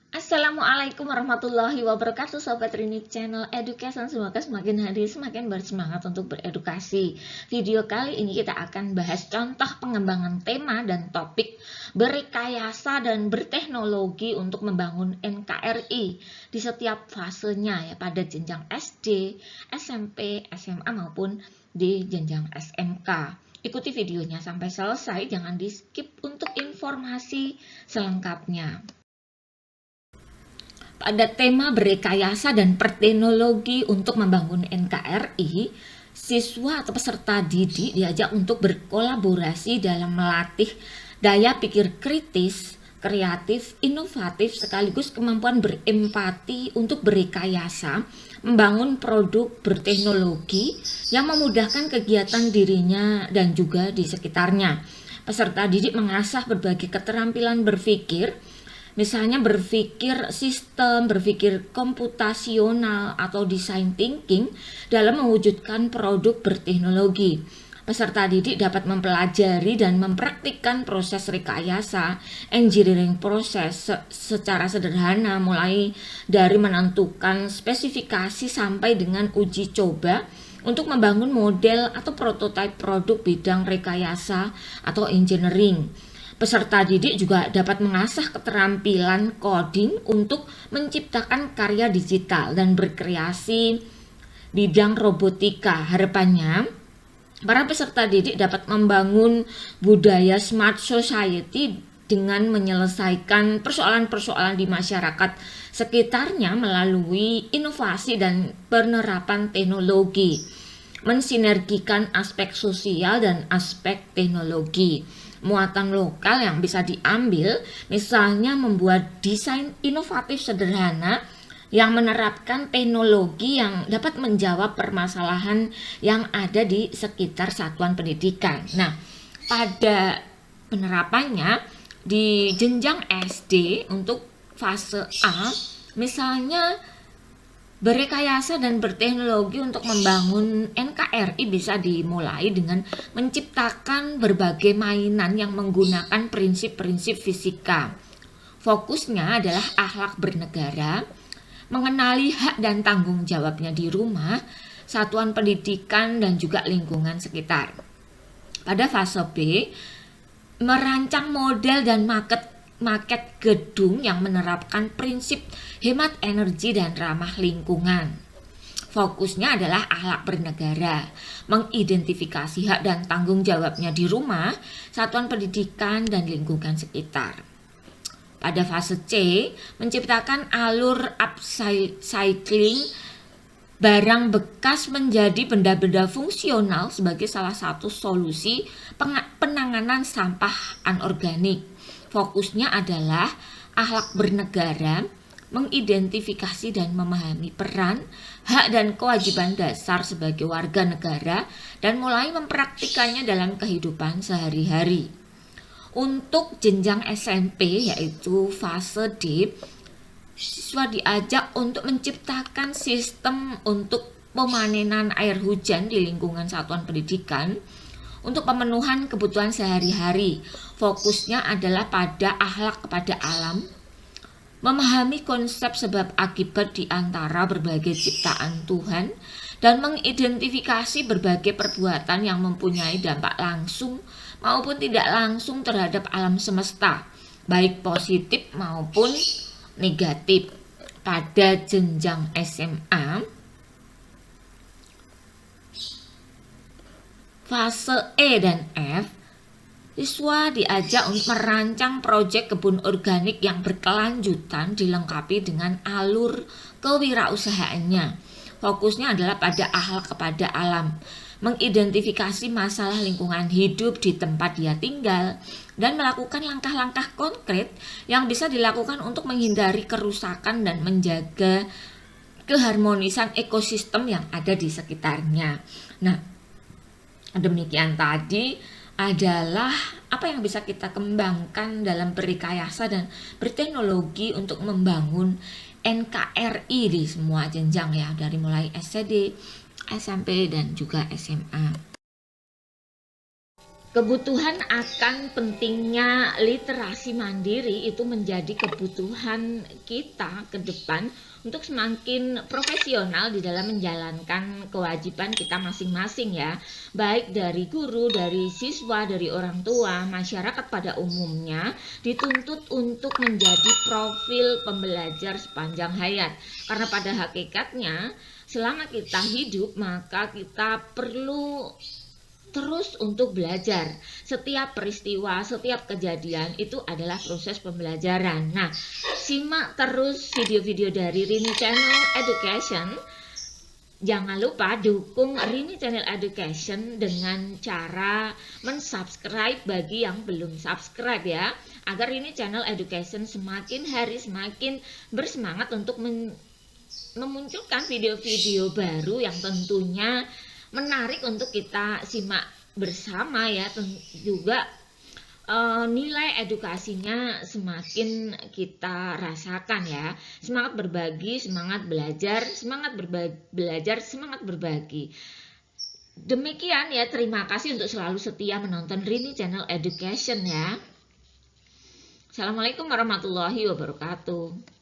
Assalamualaikum warahmatullahi wabarakatuh, Sobat Rini Channel Education. Semoga semakin hari semakin bersemangat untuk beredukasi. Video kali ini kita akan bahas contoh pengembangan tema dan topik berrekayasa dan berteknologi untuk membangun NKRI di setiap fasenya, ya, pada jenjang SD, SMP, SMA maupun di jenjang SMK. Ikuti videonya sampai selesai, jangan di skip untuk informasi selengkapnya. Pada tema berrekayasa dan berteknologi untuk membangun NKRI, siswa atau peserta didik diajak untuk berkolaborasi dalam melatih daya pikir kritis, kreatif, inovatif, sekaligus kemampuan berempati untuk berrekayasa, membangun produk berteknologi yang memudahkan kegiatan dirinya dan juga di sekitarnya. Peserta didik mengasah berbagai keterampilan berpikir, misalnya berpikir sistem, berpikir komputasional, atau design thinking dalam mewujudkan produk berteknologi. Peserta didik dapat mempelajari dan mempraktikkan proses rekayasa, engineering proses secara sederhana, mulai dari menentukan spesifikasi sampai dengan uji coba untuk membangun model atau prototipe produk bidang rekayasa atau engineering. Peserta didik juga dapat mengasah keterampilan coding untuk menciptakan karya digital dan berkreasi bidang robotika. Harapannya, para peserta didik dapat membangun budaya smart society dengan menyelesaikan persoalan-persoalan di masyarakat sekitarnya melalui inovasi dan penerapan teknologi, mensinergikan aspek sosial dan aspek teknologi. Muatan lokal yang bisa diambil, misalnya membuat desain inovatif sederhana yang menerapkan teknologi yang dapat menjawab permasalahan yang ada di sekitar satuan pendidikan. Nah, pada penerapannya di jenjang SD untuk fase A, misalnya berrekayasa dan berteknologi untuk membangun NKRI bisa dimulai dengan menciptakan berbagai mainan yang menggunakan prinsip-prinsip fisika. Fokusnya adalah akhlak bernegara, mengenali hak dan tanggung jawabnya di rumah, satuan pendidikan, dan juga lingkungan sekitar. Pada fase B, merancang model dan maket gedung yang menerapkan prinsip hemat energi dan ramah lingkungan. Fokusnya adalah akhlak bernegara, mengidentifikasi hak dan tanggung jawabnya di rumah, satuan pendidikan, dan lingkungan sekitar. Pada fase C, menciptakan alur upcycling barang bekas menjadi benda-benda fungsional sebagai salah satu solusi penanganan sampah anorganik. Fokusnya adalah akhlak bernegara, mengidentifikasi dan memahami peran, hak dan kewajiban dasar sebagai warga negara, dan mulai mempraktikannya dalam kehidupan sehari-hari. Untuk jenjang SMP, yaitu fase D, siswa diajak untuk menciptakan sistem untuk pemanenan air hujan di lingkungan satuan pendidikan untuk pemenuhan kebutuhan sehari-hari. Fokusnya adalah pada akhlak kepada alam, memahami konsep sebab akibat di antara berbagai ciptaan Tuhan, dan mengidentifikasi berbagai perbuatan yang mempunyai dampak langsung maupun tidak langsung terhadap alam semesta, baik positif maupun negatif. Pada jenjang SMA, fase E dan F, siswa diajak untuk merancang proyek kebun organik yang berkelanjutan dilengkapi dengan alur kewirausahaannya. Fokusnya adalah pada akhlak kepada alam, mengidentifikasi masalah lingkungan hidup di tempat dia tinggal, dan melakukan langkah-langkah konkret yang bisa dilakukan untuk menghindari kerusakan dan menjaga keharmonisan ekosistem yang ada di sekitarnya. Nah, demikian tadi adalah apa yang bisa kita kembangkan dalam berrekayasa dan berteknologi untuk membangun NKRI di semua jenjang, ya, dari mulai SD, SMP, dan juga SMA. Kebutuhan akan pentingnya literasi mandiri itu menjadi kebutuhan kita ke depan untuk semakin profesional di dalam menjalankan kewajiban kita masing-masing ya, baik dari guru, dari siswa, dari orang tua, masyarakat pada umumnya dituntut untuk menjadi profil pembelajar sepanjang hayat. Karena pada hakikatnya selama kita hidup maka kita perlu terus untuk belajar. Setiap peristiwa, setiap kejadian itu adalah proses pembelajaran. Nah, simak terus video-video dari Rini Channel Education. Jangan lupa dukung Rini Channel Education dengan cara mensubscribe bagi yang belum subscribe ya, agar Rini Channel Education semakin hari semakin bersemangat untuk memunculkan video-video baru yang tentunya menarik untuk kita simak bersama ya. Juga nilai edukasinya semakin kita rasakan ya. Semangat berbagi, semangat belajar, semangat berbagi. Demikian ya, terima kasih untuk selalu setia menonton Rini Channel Education ya. Assalamualaikum warahmatullahi wabarakatuh.